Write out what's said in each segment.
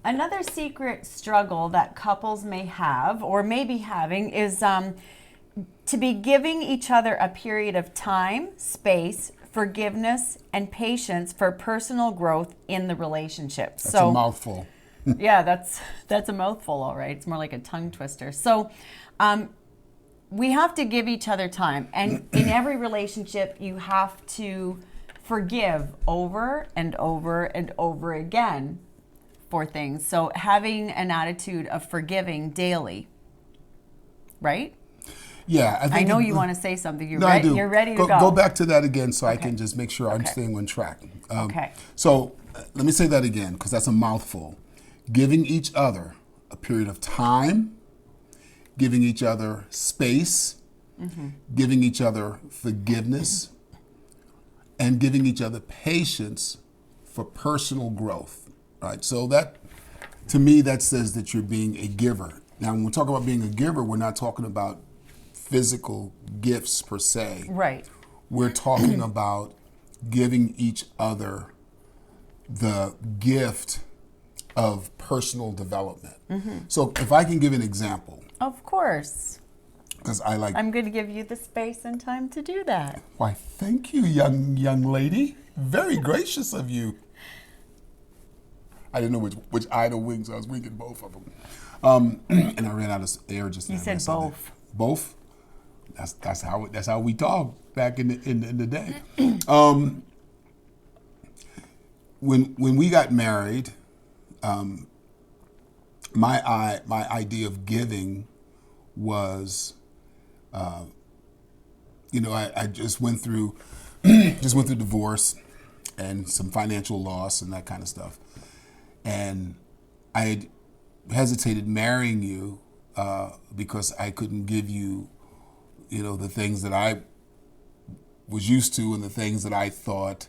Another secret struggle that couples may have or may be having is to be giving each other a period of time, space, forgiveness, and patience for personal growth in the relationship. That's a mouthful. Yeah, that's a mouthful, all right. It's more like a tongue twister. So we have to give each other time. And in every relationship, you have to forgive over and over and over again for things. So having an attitude of forgiving daily, right? Yeah, I know you want to say something. You're I do. You're ready to go. Go back to that again so I can just make sure I'm staying on track. Okay. So let me say that again because that's a mouthful. Giving each other a period of time, giving each other space, giving each other forgiveness, and giving each other patience for personal growth, right? So that, to me, that says that you're being a giver. Now, when we talk about being a giver, we're not talking about physical gifts per se. Right. We're talking about giving each other the gift of personal development. So if I can give an example. Of course. Because I'm going to give you the space and time to do that. Why, thank you, young lady. Very gracious of you. I didn't know which eye to wing, so I was winking both of them. And I ran out of air just now. You said both. Both? That's how we talk back in the day. When we got married, my idea of giving was, I just went through divorce and some financial loss and that kind of stuff, and I had hesitated marrying you because I couldn't give you, the things that I was used to and the things that I thought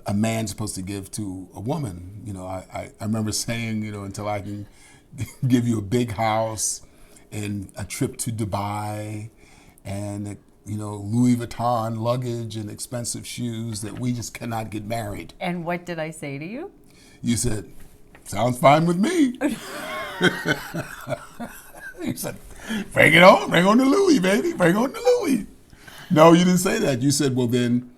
a man's supposed to give to a woman. I remember saying, until I can give you a big house and a trip to Dubai and, Louis Vuitton luggage and expensive shoes, that we just cannot get married. And what did I say to you? You said, sounds fine with me. You said, bring on the Louis, baby, bring on the Louis. No, you didn't say that. You said, well then,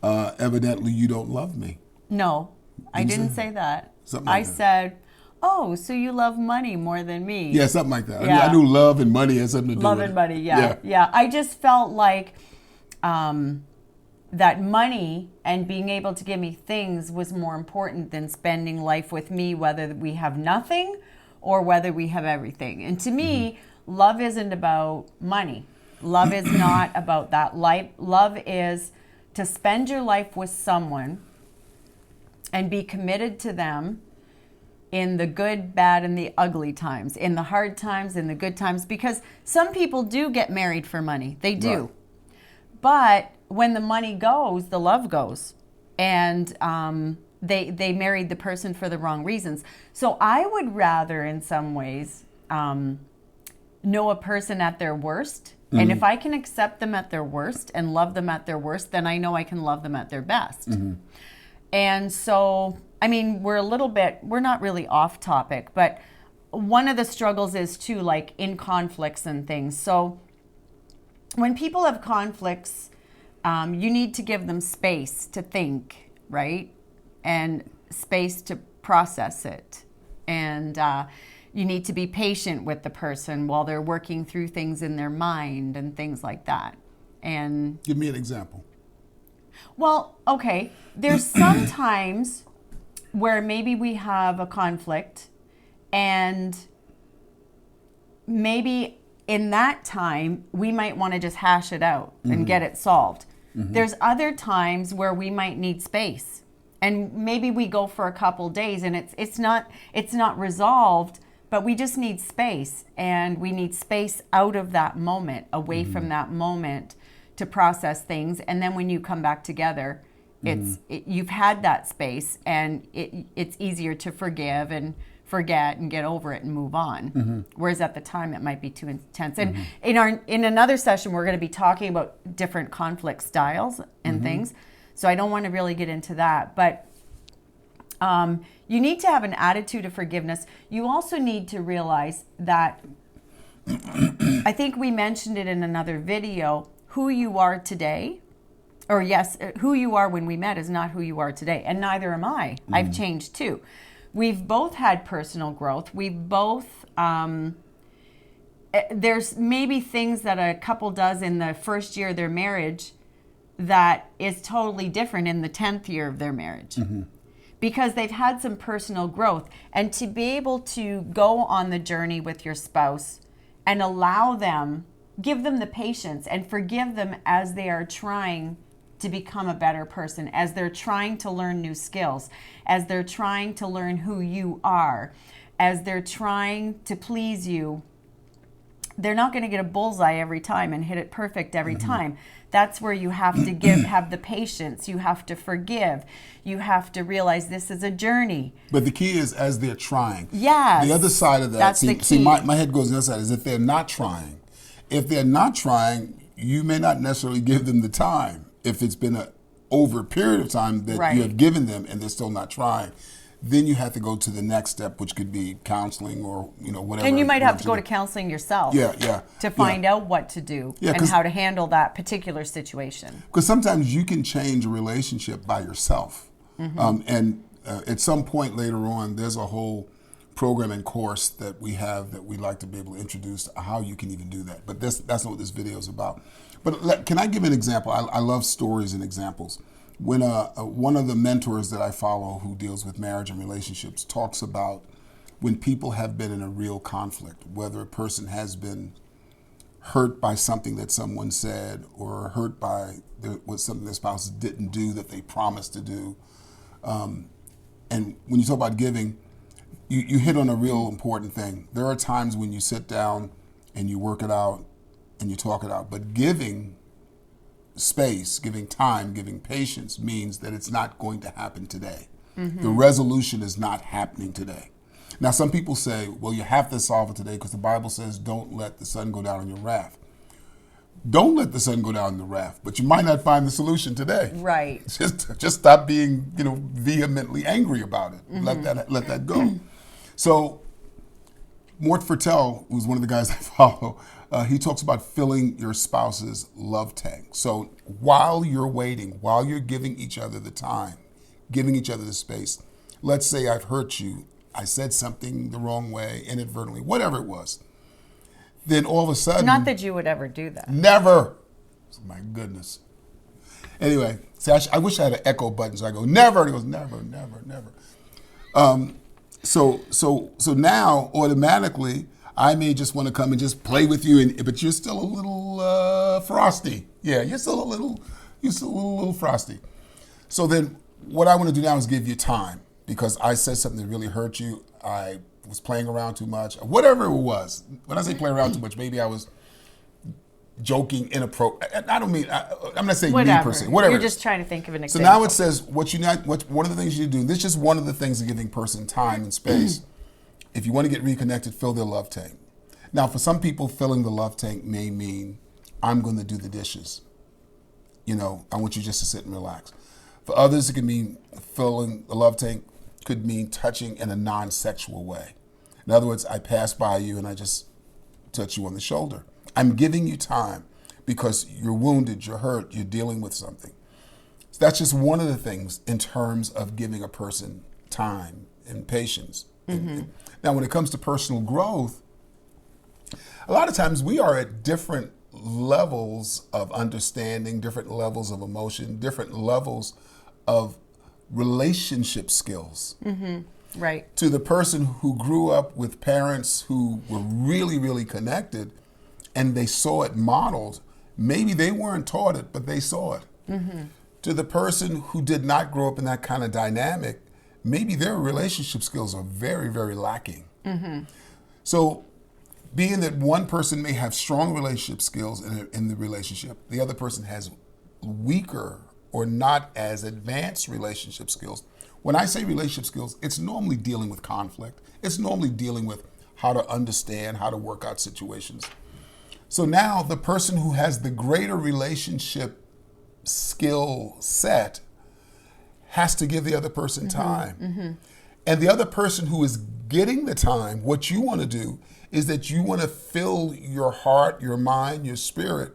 evidently you don't love me. No, I didn't say that. Something like I said, oh, so you love money more than me. Yeah, something like that. Yeah. I knew love and money had something to do Love with and it. money, yeah. I just felt like that money and being able to give me things was more important than spending life with me, whether we have nothing or whether we have everything. And to me, love isn't about money. Love is not about that. Love is to spend your life with someone and be committed to them in the good, bad, and the ugly times, in the hard times, in the good times, because some people do get married for money. They do. Right. But when the money goes, the love goes. And they married the person for the wrong reasons. So I would rather, in some ways, know a person at their worst. And if I can accept them at their worst and love them at their worst, then I know I can love them at their best. And so, we're not really off topic, but one of the struggles is too, like in conflicts and things. So when people have conflicts, you need to give them space to think, right? And space to process it. And you need to be patient with the person while they're working through things in their mind and things like that. And Give me an example. well, okay, there's some times where maybe we have a conflict and maybe in that time we might want to just hash it out and get it solved. There's other times where we might need space, and maybe we go for a couple days and it's not resolved, but we just need space, and we need space out of that moment, away from that moment, to process things. And then when you come back together, you've had that space, and it's easier to forgive and forget and get over it and move on. Whereas at the time it might be too intense. And in another session we're going to be talking about different conflict styles and things. So I don't want to really get into that, but You need to have an attitude of forgiveness. You also need to realize that, I think we mentioned it in another video, who you are today, or yes, who you are when we met is not who you are today. And neither am I. I've changed too. We've both had personal growth. We've both, there's maybe things that a couple does in the first year of their marriage that is totally different in the 10th year of their marriage. Because they've had some personal growth. And to be able to go on the journey with your spouse and allow them, give them the patience and forgive them as they are trying to become a better person, as they're trying to learn new skills, as they're trying to learn who you are, as they're trying to please you. They're not going to get a bullseye every time and hit it perfect every time. That's where you have to have the patience. You have to forgive. You have to realize this is a journey. But the key is as they're trying. Yes. The other side of that, That's the key. My head goes on the other side, is if they're not trying. If they're not trying, you may not necessarily give them the time. If it's been over a period of time that you have given them and they're still not trying, then you have to go to the next step, which could be counseling or whatever. And you might have to go to counseling yourself. To find out what to do and how to handle that particular situation. Because sometimes you can change a relationship by yourself. And at some point later on, there's a whole program and course that we have that we'd like to be able to introduce how you can even do that. But that's not what this video is about. But can I give an example? I love stories and examples. When one of the mentors that I follow who deals with marriage and relationships talks about when people have been in a real conflict, whether a person has been hurt by something that someone said or hurt by something their spouse didn't do that they promised to do. And when you talk about giving, you hit on a real important thing. There are times when you sit down and you work it out and you talk it out, but giving space, giving time, giving patience means that it's not going to happen today. The resolution is not happening today. Now, some people say, well, you have to solve it today because the Bible says don't let the sun go down on your wrath. Don't let the sun go down on the wrath, but you might not find the solution today. Right. Just stop being, vehemently angry about it. Let that go. So, Mort Fertel, who's one of the guys I follow, he talks about filling your spouse's love tank. So while you're waiting, while you're giving each other the time, giving each other the space, let's say I've hurt you, I said something the wrong way, inadvertently, whatever it was, then all of a sudden... Not that you would ever do that. Never. My goodness. Anyway, see, I wish I had an echo button so I go, never. And he goes, never, never, never. So now, automatically, I may just want to come and just play with you, but you're still a little frosty. Yeah, you're still a little frosty. So then what I want to do now is give you time because I said something that really hurt you. I was playing around too much, whatever it was. When I say play around too much, maybe I was joking inappropriate. I don't mean, I'm not saying me personally. Whatever. You're just trying to think of an example. So now it says one of the things you do, this is just one of the things of giving person time and space. If you want to get reconnected, fill their love tank. Now, for some people, filling the love tank may mean, I'm going to do the dishes. I want you just to sit and relax. For others, it could mean filling the love tank could mean touching in a non-sexual way. In other words, I pass by you and I just touch you on the shoulder. I'm giving you time because you're wounded, you're hurt, you're dealing with something. So that's just one of the things in terms of giving a person time and patience. Now, when it comes to personal growth, a lot of times we are at different levels of understanding, different levels of emotion, different levels of relationship skills. Right. To the person who grew up with parents who were really, really connected and they saw it modeled, maybe they weren't taught it, but they saw it. To the person who did not grow up in that kind of dynamic, maybe their relationship skills are very, very lacking. So being that one person may have strong relationship skills in the relationship, the other person has weaker or not as advanced relationship skills. When I say relationship skills, it's normally dealing with conflict. It's normally dealing with how to understand, how to work out situations. So now the person who has the greater relationship skill set has to give the other person time. And the other person who is getting the time, what you want to do is that you want to fill your heart, your mind, your spirit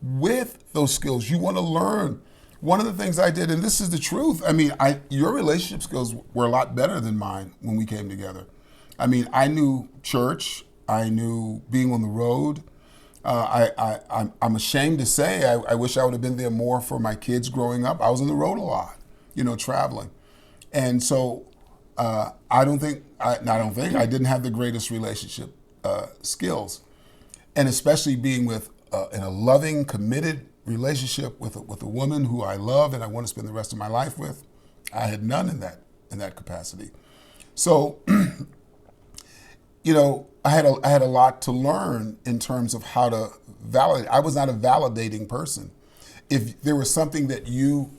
with those skills. You want to learn. One of the things I did, and this is the truth, I mean, your relationship skills were a lot better than mine when we came together. I mean, I knew church. I knew being on the road. I'm ashamed to say I wish I would have been there more for my kids growing up. I was on the road a lot, traveling. And so I didn't have the greatest relationship skills. And especially being in a loving, committed relationship with a woman who I love and I want to spend the rest of my life with, I had none in that capacity. So, I had a lot to learn in terms of how to validate. I was not a validating person. If there was something that you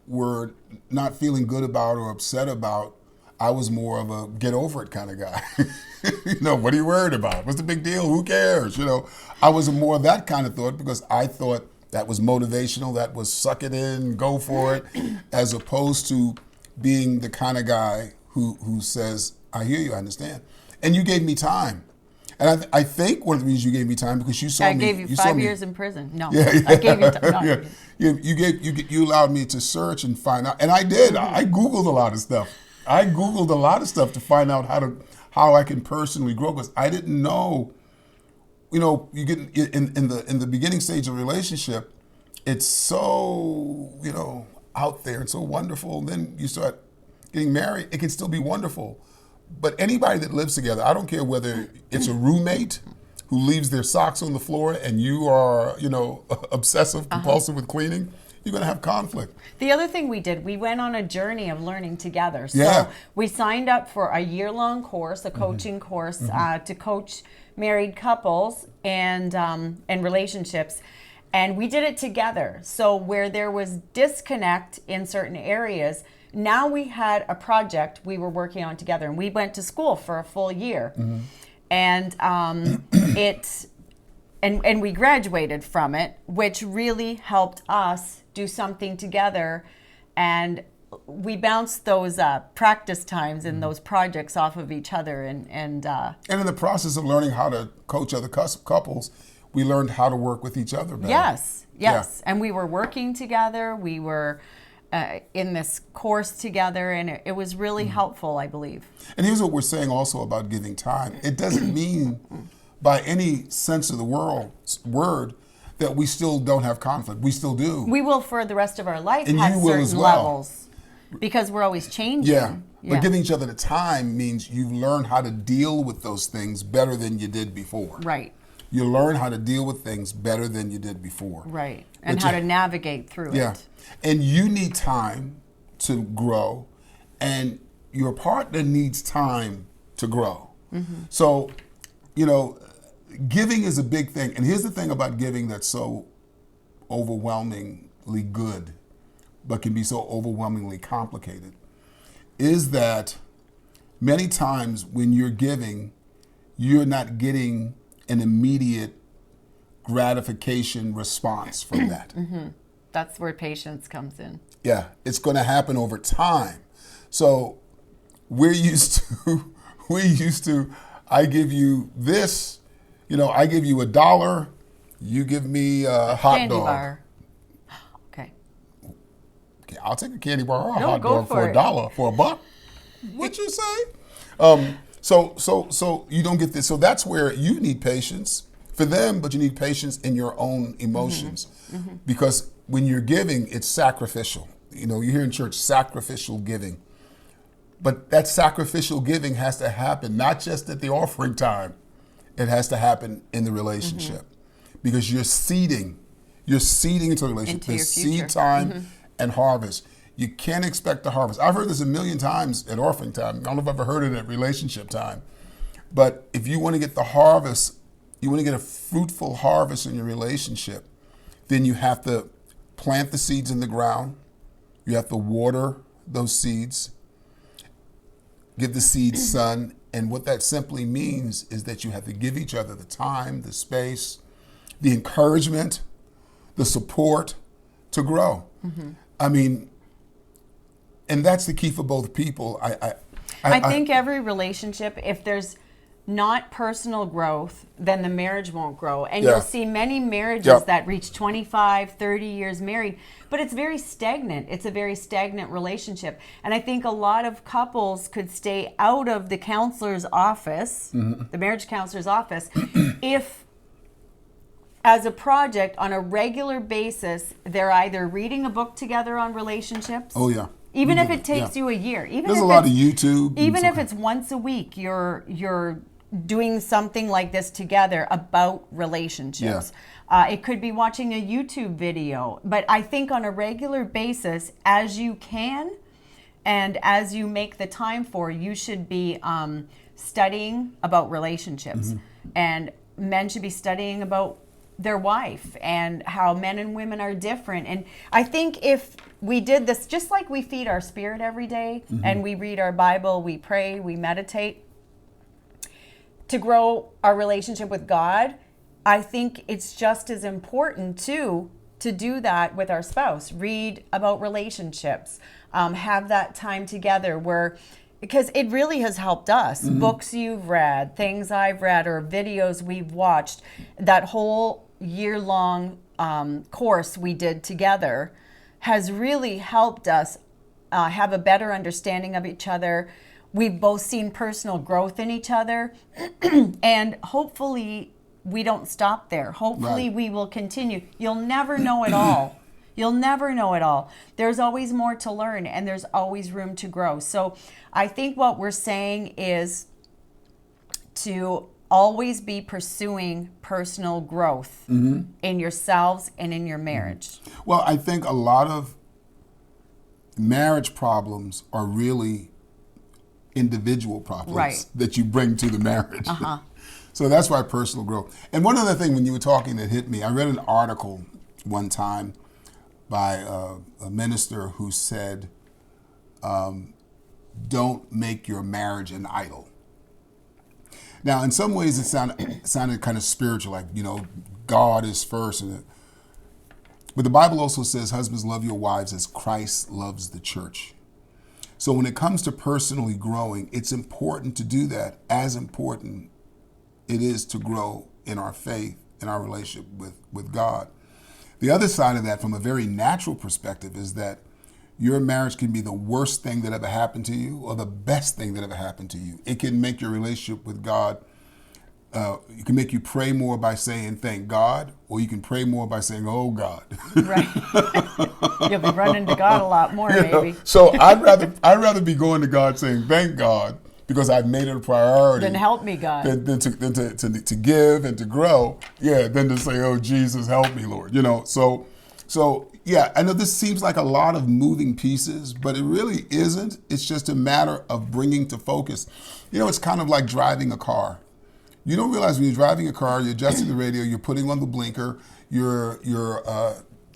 were not feeling good about or upset about, I was more of a get over it kind of guy. What are you worried about? What's the big deal? Who cares? I was more of that kind of thought because I thought that was motivational, that was suck it in, go for it, as opposed to being the kind of guy who says, I hear you, I understand. And you gave me time. And I think one of the reasons you gave me time because you saw me. I gave you 5 years in prison. No, yeah. I gave you time. No. You allowed me to search and find out. And I did. I Googled a lot of stuff. To find out how I can personally grow because I didn't know. You get in the beginning stage of a relationship, it's so out there and so wonderful. And then you start getting married, it can still be wonderful. But anybody that lives together, I don't care whether it's a roommate who leaves their socks on the floor and you are, obsessive, compulsive with cleaning, you're going to have conflict. The other thing we did, we went on a journey of learning together. So we signed up for a year-long course, a coaching course, to coach married couples and relationships. And we did it together. So where there was disconnect in certain areas, now we had a project we were working on together, and we went to school for a full year, and and we graduated from it, which really helped us do something together, and we bounced those practice times and those projects off of each other, and in the process of learning how to coach other couples, we learned how to work with each other better. Yes, yeah. And we were working together. We were in this course together, and it was really helpful, I believe. And here's what we're saying also about giving time. It doesn't mean by any sense of the word that we still don't have conflict. We still do. We will for the rest of our life and have you will certain as well. Levels because we're always changing. Yeah. But giving each other the time means you've learned how to deal with those things better than you did before. Right. You learn how to deal with things better than you did before. Right. And how to navigate through it. And you need time to grow, and your partner needs time to grow. So, giving is a big thing. And here's the thing about giving that's so overwhelmingly good, but can be so overwhelmingly complicated, is that many times when you're giving, you're not getting an immediate gratification response from that. That's where patience comes in. Yeah, it's going to happen over time. So we're used to, I give you this, I give you $1, you give me a hot candy dog. Bar. Okay, I'll take a candy bar or a No, hot go dog for for it. $1, for $1. What'd you say? So you don't get this. So that's where you need patience for them, but you need patience in your own emotions. Because when you're giving, it's sacrificial. You hear in church, sacrificial giving. But that sacrificial giving has to happen, not just at the offering time. It has to happen in the relationship. Because you're seeding into the relationship. Into your There's future. seed time and harvest. You can't expect to harvest. I've heard this a million times at offering time. I don't know if I've ever heard it at relationship time. But if you want to get the harvest, you want to get a fruitful harvest in your relationship, then you have to plant the seeds in the ground. You have to water those seeds, give the seeds sun. And what that simply means is that you have to give each other the time, the space, the encouragement, the support to grow. I mean, and that's the key for both people. I think every relationship, if there's not personal growth, then the marriage won't grow. And you'll see many marriages that reach 25, 30 years married, but it's very stagnant. It's a very stagnant relationship. And I think a lot of couples could stay out of the counselor's office, the marriage counselor's office, if as a project on a regular basis, they're either reading a book together on relationships. Oh, yeah. Even if it takes you a year. Even There's if a lot of YouTube. Even if it's once a week, you're doing something like this together about relationships. It could be watching a YouTube video. But I think on a regular basis, as you can and as you make the time for, you should be studying about relationships. And men should be studying about their wife and how men and women are different. And I think if we did this, just like we feed our spirit every day and we read our Bible, we pray, we meditate to grow our relationship with God, I think it's just as important to do that with our spouse. Read about relationships, have that time together where, because it really has helped us. Books you've read, things I've read, or videos we've watched, that whole year-long course we did together has really helped us have a better understanding of each other. We've both seen personal growth in each other, and hopefully we don't stop there. Hopefully we will continue. You'll never know it all. You'll never know it all. There's always more to learn, and there's always room to grow. So I think what we're saying is to always be pursuing personal growth in yourselves and in your marriage. Well, I think a lot of marriage problems are really individual problems that you bring to the marriage. So that's why personal growth. And one other thing when you were talking that hit me, I read an article one time by a minister who said, don't make your marriage an idol. Now, in some ways, it sounded kind of spiritual, like, God is first. But the Bible also says, husbands, love your wives as Christ loves the church. So when it comes to personally growing, it's important to do that, as important it is to grow in our faith, in our relationship with God. The other side of that, from a very natural perspective, is that your marriage can be the worst thing that ever happened to you or the best thing that ever happened to you. It can make your relationship with God, it can make you pray more by saying, thank God, or you can pray more by saying, oh God. Right. You'll be running to God a lot more, maybe. So I'd rather be going to God saying, thank God, because I've made it a priority. Then help me, God. Than to give and to grow, than to say, oh, Jesus, help me, Lord. So yeah, I know this seems like a lot of moving pieces, but it really isn't. It's just a matter of bringing to focus. It's kind of like driving a car. You don't realize when you're driving a car, you're adjusting the radio, you're putting on the blinker, you're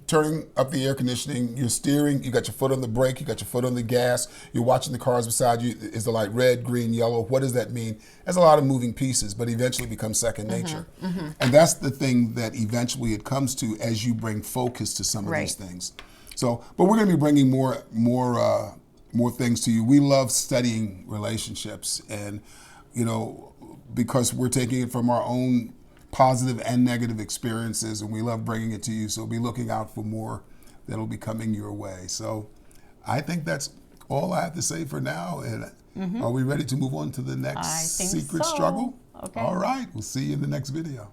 turning up the air conditioning, you're steering, you got your foot on the brake, you got your foot on the gas, you're watching the cars beside you. Is the light red, green, yellow? What does that mean? There's a lot of moving pieces, but eventually it becomes second nature. And that's the thing that eventually it comes to as you bring focus to some of these things. So, but we're going to be bringing more things to you. We love studying relationships, and because we're taking it from our own positive and negative experiences, and we love bringing it to you. So be looking out for more that'll be coming your way. So I think that's all I have to say for now. And are we ready to move on to the next secret struggle? Okay. All right. We'll see you in the next video.